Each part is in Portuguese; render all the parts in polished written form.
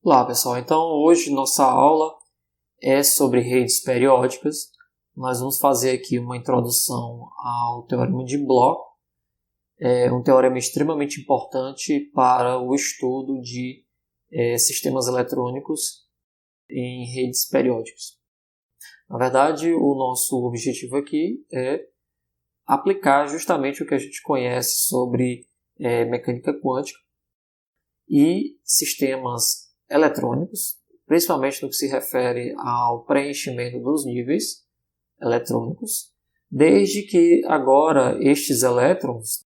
Olá pessoal, então hoje nossa aula é sobre redes periódicas. Nós vamos fazer aqui uma introdução ao teorema de Bloch, um teorema extremamente importante para o estudo de sistemas eletrônicos em redes periódicas. Na verdade, o nosso objetivo aqui é aplicar justamente o que a gente conhece sobre mecânica quântica e sistemas eletrônicos, principalmente no que se refere ao preenchimento dos níveis eletrônicos, desde que agora estes elétrons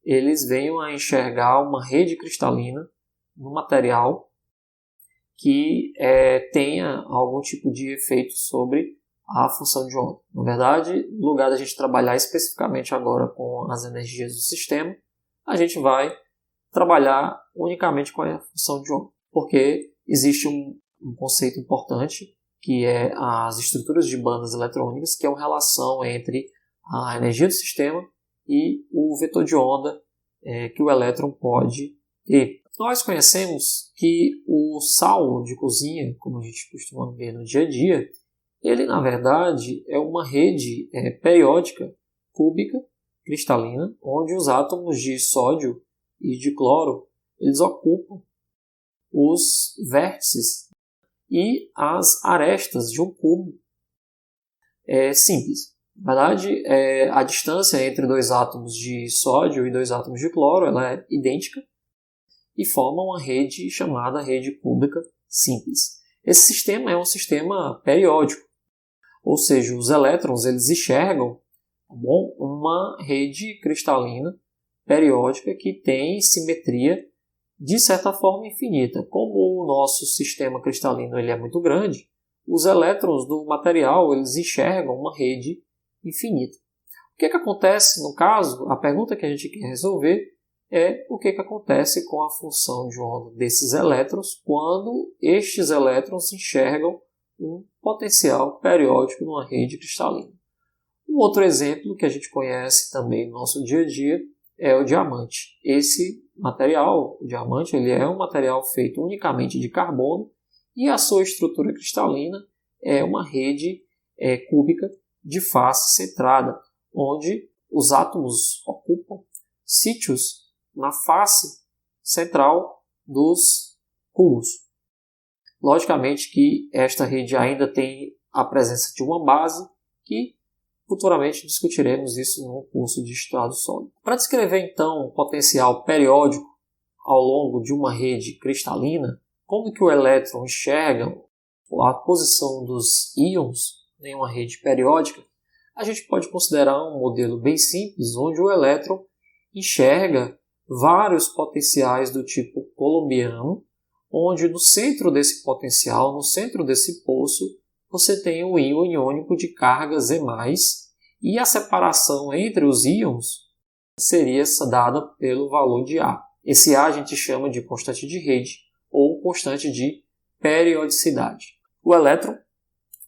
eles venham a enxergar uma rede cristalina no material que tenha algum tipo de efeito sobre a função de onda. Na verdade, no lugar da gente trabalhar especificamente agora com as energias do sistema, a gente vai trabalhar unicamente com a função de onda, porque existe um conceito importante que é as estruturas de bandas eletrônicas, que é uma relação entre a energia do sistema e o vetor de onda que o elétron pode ter. Nós conhecemos que o sal de cozinha, como a gente costuma ver no dia a dia, ele na verdade é uma rede periódica cúbica cristalina, onde os átomos de sódio e de cloro eles ocupam os vértices e as arestas de um cubo simples. Na verdade, a distância entre dois átomos de sódio e dois átomos de cloro ela é idêntica e forma uma rede chamada rede cúbica simples. Esse sistema é um sistema periódico, ou seja, os elétrons eles enxergam uma rede cristalina periódica que tem simetria de certa forma infinita. Como o nosso sistema cristalino ele é muito grande, os elétrons do material eles enxergam uma rede infinita. O que acontece no caso? A pergunta que a gente quer resolver é o que acontece com a função de onda desses elétrons quando estes elétrons enxergam um potencial periódico numa rede cristalina. Um outro exemplo que a gente conhece também no nosso dia a dia é o diamante. Esse material, o diamante, ele é um material feito unicamente de carbono e a sua estrutura cristalina é uma rede cúbica de face centrada, onde os átomos ocupam sítios na face central dos cubos. Logicamente que esta rede ainda tem a presença de uma base que futuramente discutiremos isso no curso de estado sólido. Para descrever então o potencial periódico ao longo de uma rede cristalina, como que o elétron enxerga a posição dos íons em uma rede periódica, a gente pode considerar um modelo bem simples, onde o elétron enxerga vários potenciais do tipo coulombiano, onde no centro desse potencial, no centro desse poço, você tem um íon iônico de carga Z+, e a separação entre os íons seria dada pelo valor de A. Esse A a gente chama de constante de rede ou constante de periodicidade. O elétron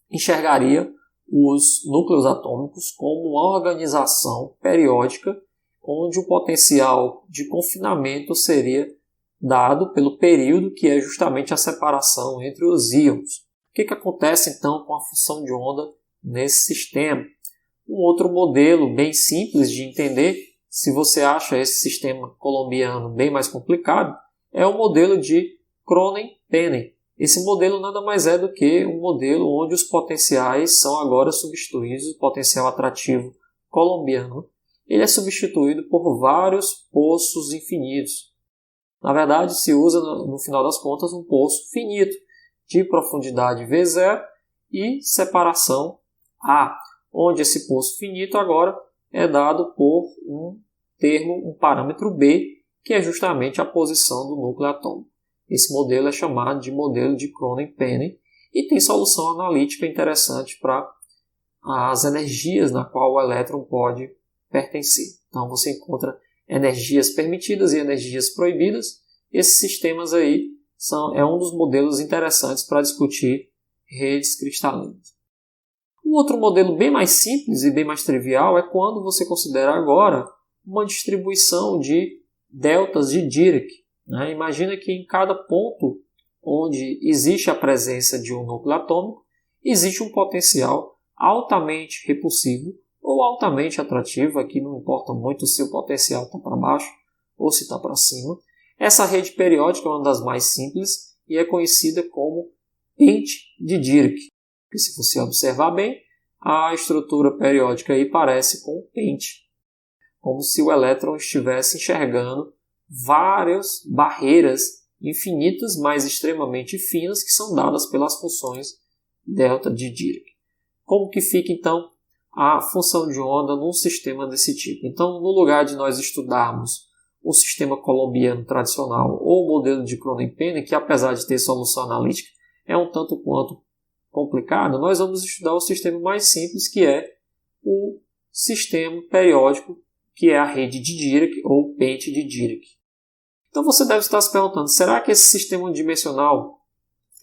enxergaria os núcleos atômicos como uma organização periódica, onde o potencial de confinamento seria dado pelo período, que é justamente a separação entre os íons. O que acontece então com a função de onda nesse sistema? Um outro modelo bem simples de entender, se você acha esse sistema coulombiano bem mais complicado, é o modelo de Cronen-Penning. Esse modelo nada mais é do que um modelo onde os potenciais são agora substituídos, o potencial atrativo coulombiano, ele é substituído por vários poços infinitos. Na verdade, se usa, no final das contas, um poço finito, de profundidade V0 e separação A, onde esse poço finito agora é dado por um parâmetro B, que é justamente a posição do núcleo atômico. Esse modelo é chamado de modelo de Cronen-Penning e tem solução analítica interessante para as energias na qual o elétron pode pertencer. Então você encontra energias permitidas e energias proibidas. Esses sistemas aí é um dos modelos interessantes para discutir redes cristalinas. Um outro modelo bem mais simples e bem mais trivial é quando você considera agora uma distribuição de deltas de Dirac. Imagina que em cada ponto onde existe a presença de um núcleo atômico, existe um potencial altamente repulsivo ou altamente atrativo. Aqui não importa muito se o potencial está para baixo ou se está para cima. Essa rede periódica é uma das mais simples e é conhecida como pente de Dirac. Porque se você observar bem, a estrutura periódica aí parece com um pente, como se o elétron estivesse enxergando várias barreiras infinitas, mas extremamente finas, que são dadas pelas funções delta de Dirac. Como que fica então a função de onda num sistema desse tipo? Então, no lugar de nós estudarmos o sistema colombiano tradicional ou o modelo de Kronen-Penny, que apesar de ter solução analítica é um tanto quanto complicado, nós vamos estudar o sistema mais simples, que é o sistema periódico, que é a rede de Dirac ou pente de Dirac. Então você deve estar se perguntando, será que esse sistema unidimensional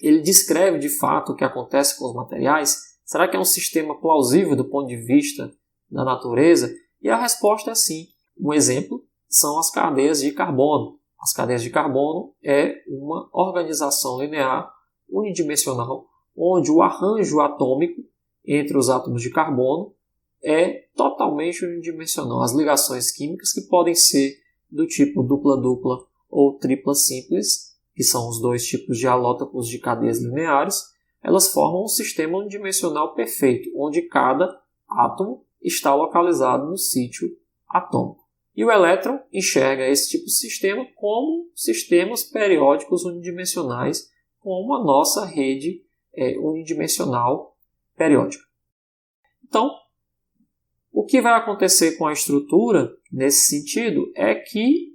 ele descreve de fato o que acontece com os materiais? Será que é um sistema plausível do ponto de vista da natureza? E a resposta é sim. Um exemplo são as cadeias de carbono. As cadeias de carbono é uma organização linear unidimensional, onde o arranjo atômico entre os átomos de carbono é totalmente unidimensional. As ligações químicas, que podem ser do tipo dupla-dupla ou tripla simples, que são os dois tipos de alótopos de cadeias lineares, elas formam um sistema unidimensional perfeito, onde cada átomo está localizado no sítio atômico. E o elétron enxerga esse tipo de sistema como sistemas periódicos unidimensionais, como a nossa rede unidimensional periódica. Então, o que vai acontecer com a estrutura, nesse sentido, é que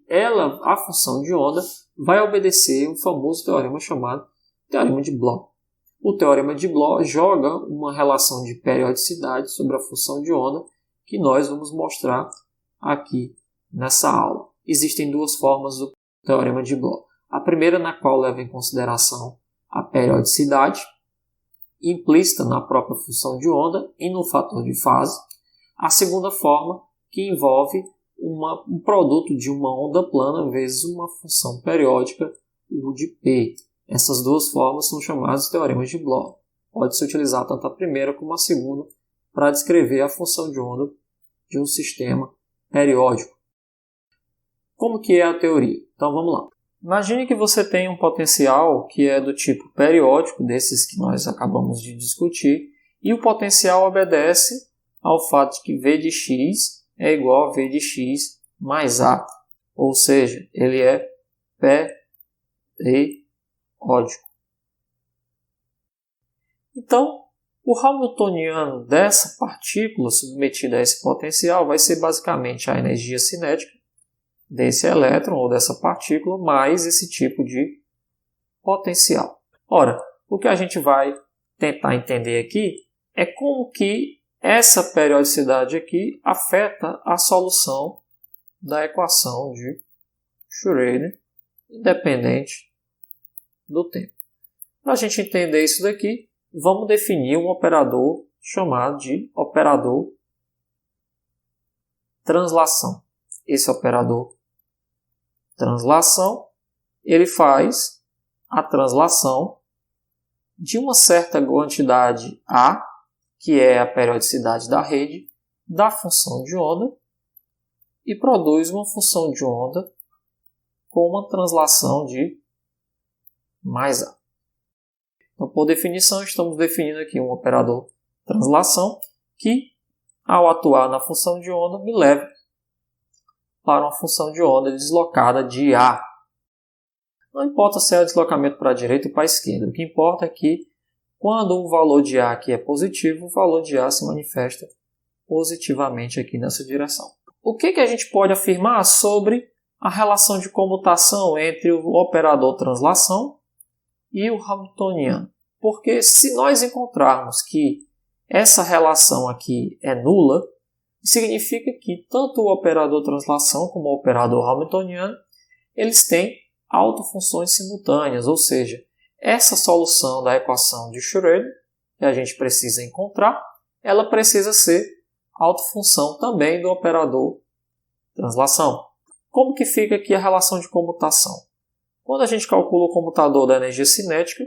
a função de onda, vai obedecer um famoso teorema chamado Teorema de Bloch. O Teorema de Bloch joga uma relação de periodicidade sobre a função de onda, que nós vamos mostrar aqui nessa aula. Existem duas formas do Teorema de Bloch. A primeira, na qual leva em consideração a periodicidade, implícita na própria função de onda e no fator de fase. A segunda forma, que envolve um produto de uma onda plana vezes uma função periódica, U de P. Essas duas formas são chamadas de teoremas de Bloch. Pode-se utilizar tanto a primeira como a segunda para descrever a função de onda de um sistema periódico. Como que é a teoria? Então vamos lá. Imagine que você tem um potencial que é do tipo periódico, desses que nós acabamos de discutir, e o potencial obedece ao fato de que V de x é igual a V de x mais A. Ou seja, ele é periódico. Então, o Hamiltoniano dessa partícula submetida a esse potencial vai ser basicamente a energia cinética desse elétron ou dessa partícula mais esse tipo de potencial. Ora, o que a gente vai tentar entender aqui é como que essa periodicidade aqui afeta a solução da equação de Schrödinger, independente do tempo. Para a gente entender isso daqui, vamos definir um operador chamado de operador translação. Esse operador translação, ele faz a translação de uma certa quantidade A, que é a periodicidade da rede, da função de onda, e produz uma função de onda com uma translação de mais A. Então, por definição, estamos definindo aqui um operador translação que, ao atuar na função de onda, me leva para uma função de onda deslocada de A. Não importa se é o deslocamento para a direita ou para a esquerda. O que importa é que, quando o valor de A aqui é positivo, o valor de A se manifesta positivamente aqui nessa direção. O que a gente pode afirmar sobre a relação de comutação entre o operador translação e o Hamiltoniano? Porque se nós encontrarmos que essa relação aqui é nula, significa que tanto o operador translação como o operador Hamiltoniano, eles têm autofunções simultâneas, ou seja, essa solução da equação de Schrödinger, que a gente precisa encontrar, ela precisa ser autofunção também do operador translação. Como que fica aqui a relação de comutação? Quando a gente calcula o comutador da energia cinética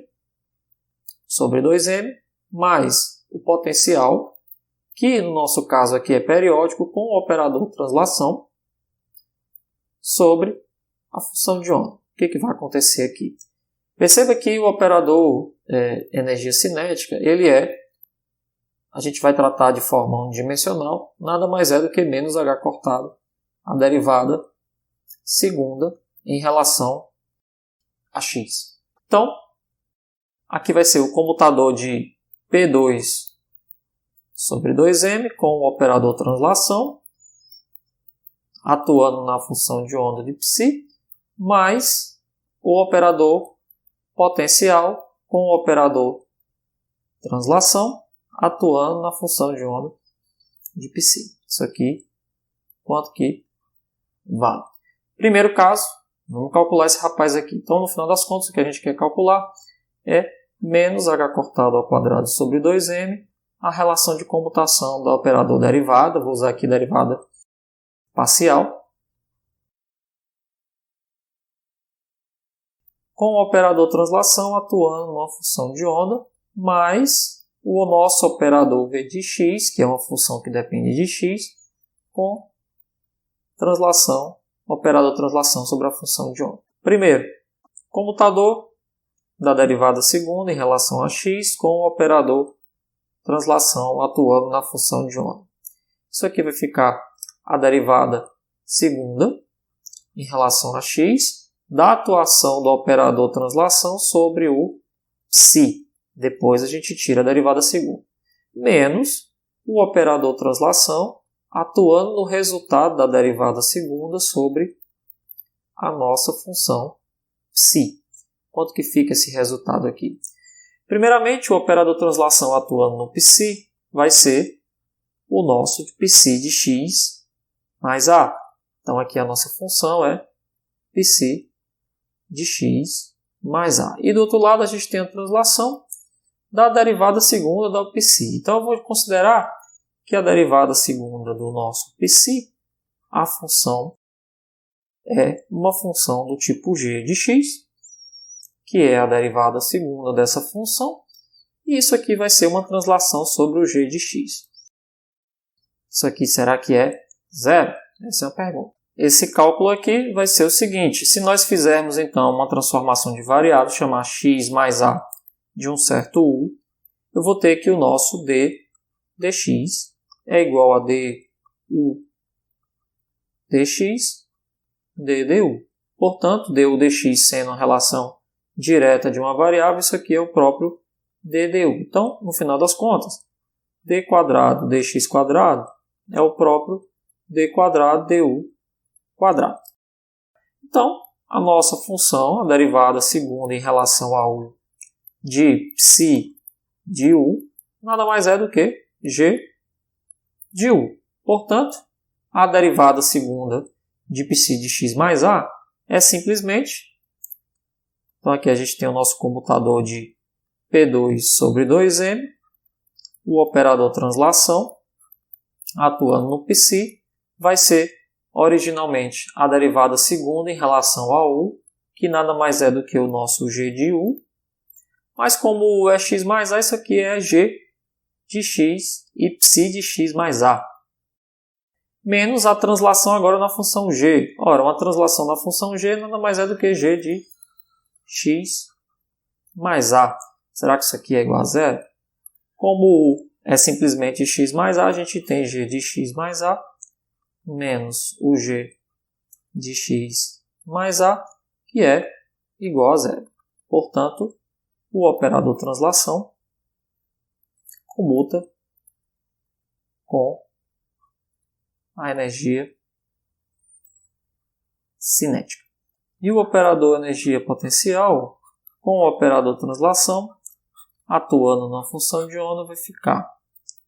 sobre 2m, mais o potencial, que no nosso caso aqui é periódico, com o operador translação, sobre a função de onda. O que vai acontecer aqui? Perceba que o operador energia cinética, a gente vai tratar de forma unidimensional, nada mais é do que menos h cortado, a derivada segunda em relação a x. Então, aqui vai ser o comutador de P2 sobre 2m com o operador translação, atuando na função de onda de psi, mais o operador potencial com o operador translação, atuando na função de onda de psi. Isso aqui, quanto que vale? Primeiro caso, vamos calcular esse rapaz aqui. Então, no final das contas, o que a gente quer calcular é menos h cortado ao quadrado sobre 2m, a relação de comutação do operador derivada, vou usar aqui derivada parcial, com o operador translação atuando numa função de onda, mais o nosso operador v de x, que é uma função que depende de x, com translação, operador translação sobre a função de onda. Primeiro, comutador da derivada segunda em relação a x, com o operador translação atuando na função de onda. Isso aqui vai ficar a derivada segunda em relação a x da atuação do operador translação sobre o psi. Depois a gente tira a derivada segunda. Menos o operador translação atuando no resultado da derivada segunda sobre a nossa função psi. Quanto que fica esse resultado aqui? Primeiramente, o operador translação atuando no psi vai ser o nosso psi de x mais a. Então, aqui a nossa função é psi de x mais a. E do outro lado, a gente tem a translação da derivada segunda do psi. Então, eu vou considerar que a derivada segunda do nosso psi, a função é uma função do tipo g de x, que é a derivada segunda dessa função, e isso aqui vai ser uma translação sobre o g de x. Isso aqui será que é zero? Essa é a pergunta. Esse cálculo aqui vai ser o seguinte: se nós fizermos então uma transformação de variável, chamar x mais a de um certo u, eu vou ter que o nosso d dx é igual a du dx du. Portanto, du dx sendo uma relação direta de uma variável, isso aqui é o próprio ddu. Então, no final das contas, d quadrado dx quadrado é o próprio d quadrado du quadrado. Então, a nossa função, a derivada segunda em relação a u de psi de u, nada mais é do que g de u. Portanto, a derivada segunda de psi de x mais a é simplesmente... Então, aqui a gente tem o nosso comutador de P2 sobre 2m, o operador translação, atuando no psi, vai ser originalmente a derivada segunda em relação a u, que nada mais é do que o nosso g de u, mas como é x mais a, isso aqui é g de x e psi de x mais a. Menos a translação agora na função g. Ora, uma translação na função g nada mais é do que g de x mais a. Será que isso aqui é igual a zero? Como u é simplesmente x mais a, a gente tem g de x mais a menos o g de x mais a, que é igual a zero. Portanto, o operador translação comuta com a energia cinética. E o operador energia potencial, com o operador translação, atuando na função de onda, vai ficar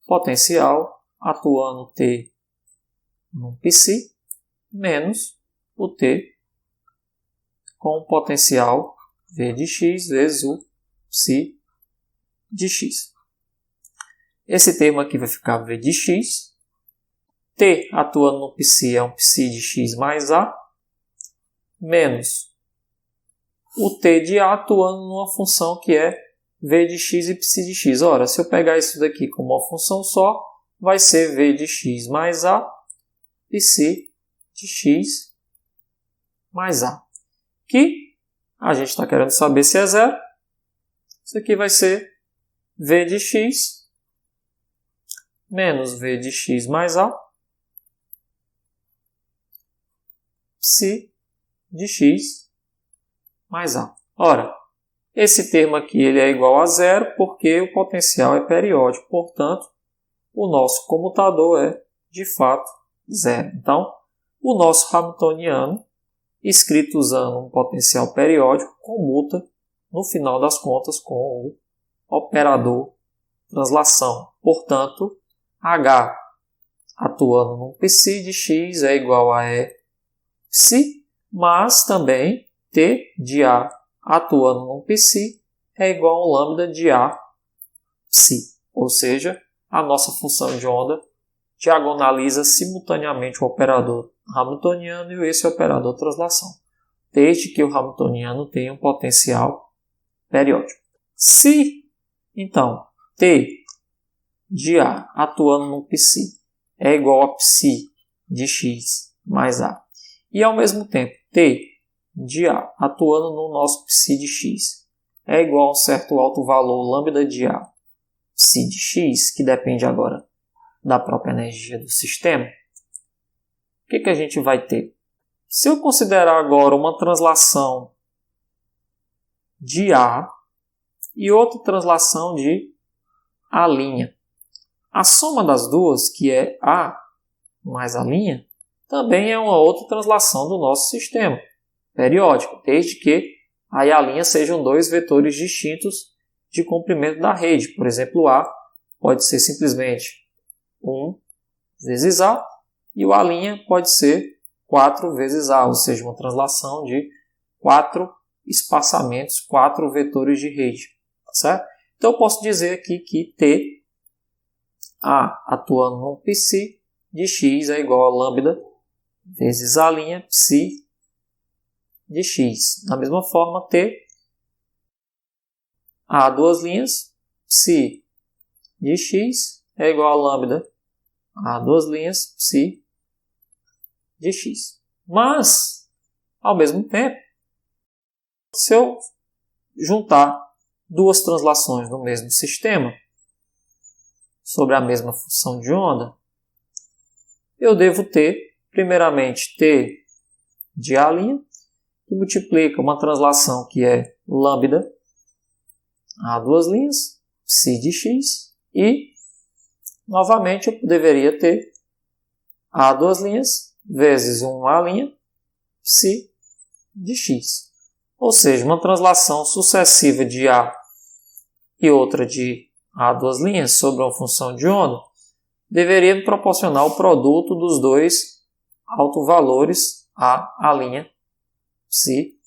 potencial atuando T no psi, menos o T com o potencial V de x vezes o psi de x. Esse termo aqui vai ficar V de x. T atuando no psi é um psi de x mais a, menos o t de A atuando numa função que é v de x e psi de x. Ora, se eu pegar isso daqui como uma função só, vai ser v de x mais A, psi de x mais A. Que a gente está querendo saber se é zero. Isso aqui vai ser v de x menos v de x mais A, psi de x mais A. Ora, esse termo aqui ele é igual a zero porque o potencial é periódico. Portanto, o nosso comutador é, de fato, zero. Então, o nosso hamiltoniano, escrito usando um potencial periódico, comuta, no final das contas, com o operador translação. Portanto, H atuando num psi de x é igual a E psi, mas também T de A atuando num psi é igual a lambda de A psi. Ou seja, a nossa função de onda diagonaliza simultaneamente o operador hamiltoniano e esse operador translação, desde que o hamiltoniano tenha um potencial periódico. Se, então, T de A atuando no psi é igual a psi de x mais A, e ao mesmo tempo T de A atuando no nosso psi de x é igual a um certo alto valor lambda de A psi de x, que depende agora da própria energia do sistema, o que a gente vai ter? Se eu considerar agora uma translação de A e outra translação de A', a soma das duas, que é A mais A', também é uma outra translação do nosso sistema periódico, desde que A e A' sejam dois vetores distintos de comprimento da rede. Por exemplo, A pode ser simplesmente 1 vezes A e o A' pode ser 4 vezes A, ou seja, uma translação de 4 espaçamentos, 4 vetores de rede. Tá certo? Então eu posso dizer aqui que T, A atuando no psi de x é igual a lambda vezes A' psi de x. Da mesma forma, T, A duas linhas, psi de x é igual a lambda A duas linhas, psi de x. Mas, ao mesmo tempo, se eu juntar duas translações no mesmo sistema, sobre a mesma função de onda, eu devo ter, primeiramente, T de A', que multiplica uma translação que é lambda A duas linhas, psi de x, e, novamente, eu deveria ter A duas linhas vezes 1A', psi de x. Ou seja, uma translação sucessiva de A e outra de A duas linhas sobre uma função de onda deveria me proporcionar o produto dos dois autovalores A', psi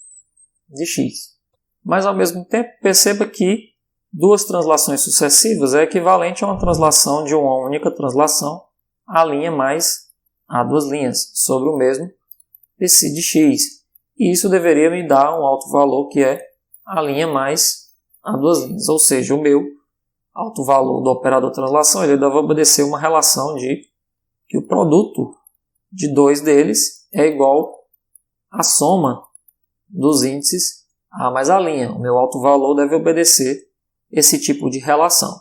de x. Mas, ao mesmo tempo, perceba que duas translações sucessivas é equivalente a uma translação de uma única translação A' mais A duas linhas sobre o mesmo psi de x. E isso deveria me dar um alto valor que é A' mais A duas linhas. Ou seja, o meu alto valor do operador translação ele deve obedecer uma relação de que o produto de dois deles é igual à soma dos índices A mais A'. O meu alto valor deve obedecer esse tipo de relação.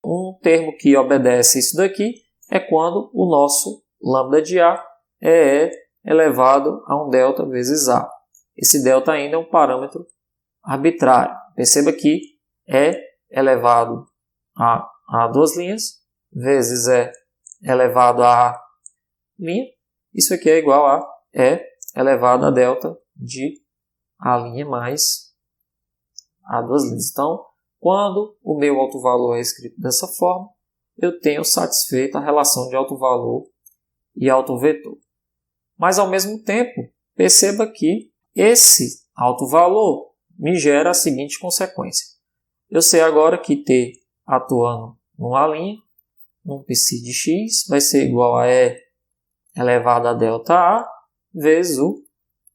Um termo que obedece isso daqui é quando o nosso lambda de A é elevado a um delta vezes A. Esse delta ainda é um parâmetro arbitrário. Perceba que é elevado a duas linhas vezes é elevado a A'. Isso aqui é igual a é elevado a delta de A' mais A duas linhas. Então, quando o meu alto valor é escrito dessa forma, eu tenho satisfeito a relação de alto valor e alto vetor. Mas, ao mesmo tempo, perceba que esse alto valor me gera a seguinte consequência. Eu sei agora que T atuando num A', num psi de x, vai ser igual a E elevado a delta A vezes o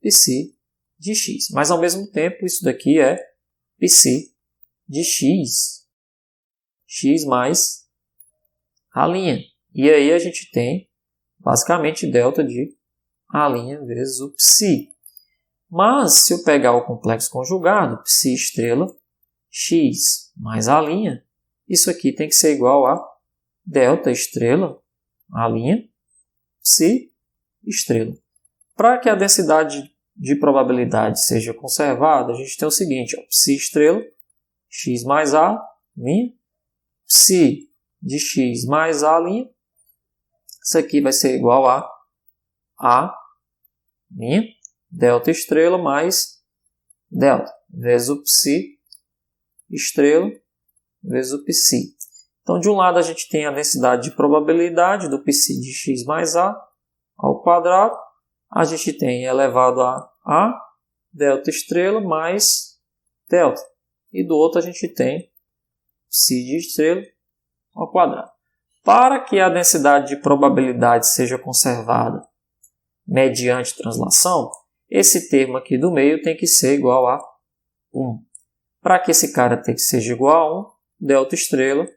psi de x. Mas, ao mesmo tempo, isso daqui é psi de x. X mais a'. E aí a gente tem, basicamente, delta de a' vezes o psi. Mas, se eu pegar o complexo conjugado, psi estrela, x mais a', isso aqui tem que ser igual a delta estrela, a', psi estrela. Para que a densidade de probabilidade seja conservada, a gente tem o seguinte, ó, psi estrela, x mais a', psi de x mais a', isso aqui vai ser igual a delta estrela mais delta, vezes o psi estrela, vezes o psi. Então, de um lado a gente tem a densidade de probabilidade do psi de x mais a ao quadrado, a gente tem elevado a delta estrela mais delta. E do outro a gente tem psi de estrela ao quadrado. Para que a densidade de probabilidade seja conservada mediante translação, esse termo aqui do meio tem que ser igual a 1. Para que esse cara seja igual a 1, delta estrela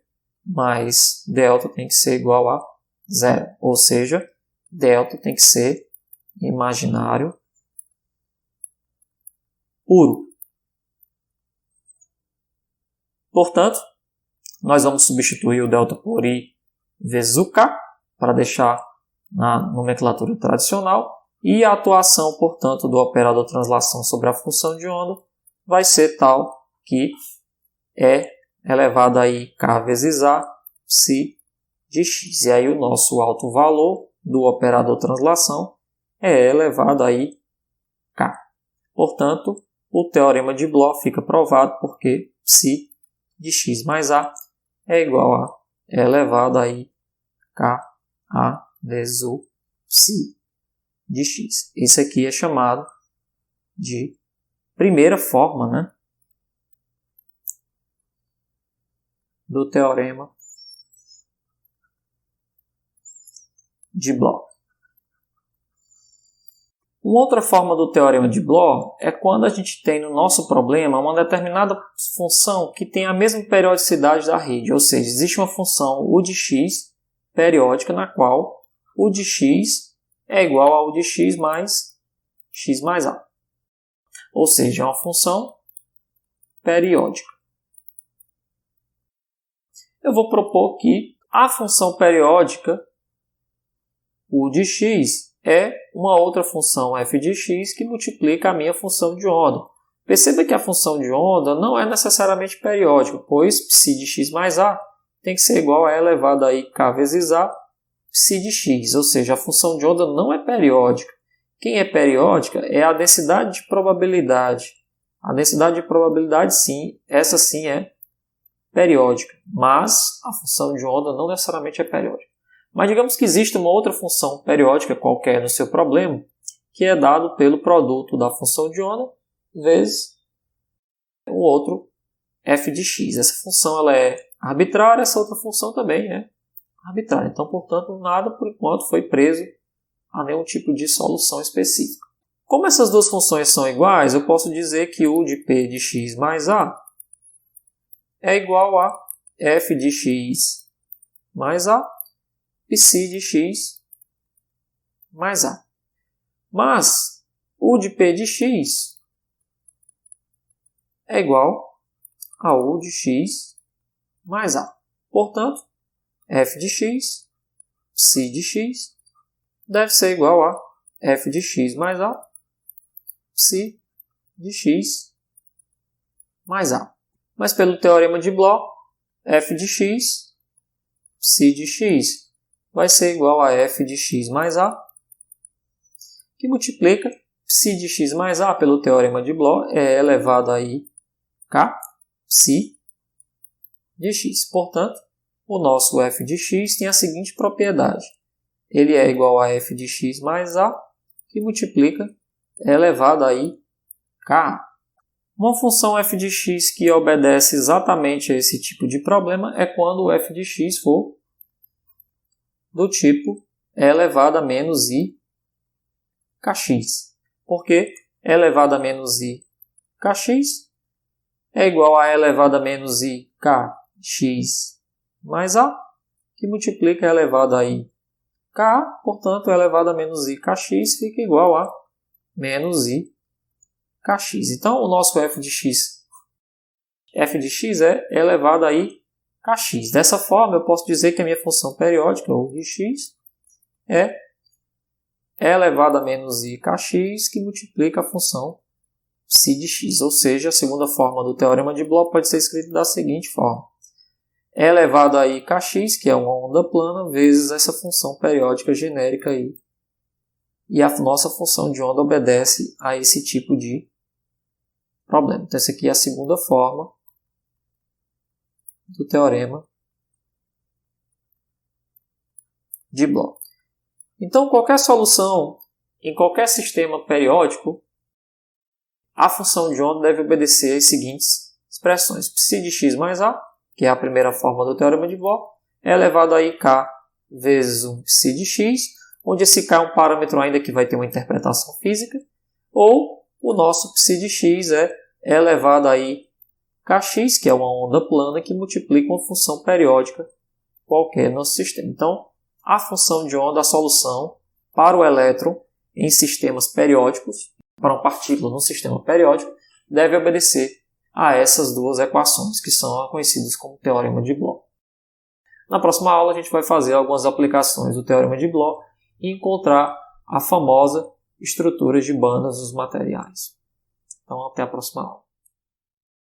mais delta tem que ser igual a 0. Ou seja, delta tem que ser imaginário puro. Portanto, nós vamos substituir o delta por i vezes o k, para deixar na nomenclatura tradicional, e a atuação, portanto, do operador translação sobre a função de onda vai ser tal que é elevado a i k vezes a psi de x. E aí o nosso alto valor do operador translação é elevado a i k. Portanto, o teorema de Bloch fica provado porque psi de x mais a é igual a elevado a i k a vezes o psi de x. Isso aqui é chamado de primeira forma, né, do teorema de Bloch. Uma outra forma do teorema de Bloch é quando a gente tem no nosso problema uma determinada função que tem a mesma periodicidade da rede, ou seja, existe uma função u de x periódica na qual u de x é igual a u de x mais a. Ou seja, é uma função periódica. Eu vou propor que a função periódica u de x é uma outra função f de x que multiplica a minha função de onda. Perceba que a função de onda não é necessariamente periódica, pois psi de x mais a tem que ser igual a elevado a i k vezes a psi de x, ou seja, a função de onda não é periódica. Quem é periódica é a densidade de probabilidade. A densidade de probabilidade, sim, essa sim é periódica, mas a função de onda não necessariamente é periódica. Mas digamos que existe uma outra função periódica qualquer no seu problema, que é dado pelo produto da função de onda vezes um outro f de x. Essa função ela é arbitrária, essa outra função também é arbitrária. Então, portanto, nada por enquanto foi preso a nenhum tipo de solução específica. Como essas duas funções são iguais, eu posso dizer que u de p de x mais a é igual a f de x mais a psi de x mais a. Mas u de p de x é igual a u de x mais a. Portanto, f de x, psi de x, deve ser igual a f de x mais a, psi de x mais a. Mas pelo teorema de Bloch, f de x, psi de x, vai ser igual a f de x mais a, que multiplica psi de x mais a pelo teorema de Bloch é elevado a i k psi de x. Portanto, o nosso f de x tem a seguinte propriedade. Ele é igual a f de x mais a, que multiplica elevado a i k. Uma função f de x que obedece exatamente a esse tipo de problema é quando o f de x for do tipo elevado a menos i kx. Por quê? E elevado a menos I kx é igual a E elevado a menos I kx mais A, que multiplica E elevado a I Ka, portanto, E elevado a menos I kx fica igual a menos I kx. Então, o nosso f de x é E elevado a I kx. Dessa forma, eu posso dizer que a minha função periódica, ou de x, é E elevado a menos I kx, que multiplica a função psi de x. Ou seja, a segunda forma do teorema de Bloch pode ser escrita da seguinte forma. E elevado a I kx, que é uma onda plana, vezes essa função periódica genérica I. E a nossa função de onda obedece a esse tipo de problema. Então, essa aqui é a segunda forma do teorema de Bloch. Então, qualquer solução em qualquer sistema periódico, a função de onda deve obedecer às seguintes expressões. Psi de x mais A, que é a primeira forma do teorema de Bloch, é elevado a IK vezes um psi de x, onde esse K é um parâmetro ainda que vai ter uma interpretação física, ou o nosso psi de x é elevado a I kx, que é uma onda plana que multiplica uma função periódica qualquer no nosso sistema. Então, a função de onda, a solução para o elétron em sistemas periódicos, para uma partícula num sistema periódico, deve obedecer a essas duas equações, que são conhecidas como teorema de Bloch. Na próxima aula, a gente vai fazer algumas aplicações do teorema de Bloch e encontrar a famosa estrutura de bandas dos materiais. Então, até a próxima aula.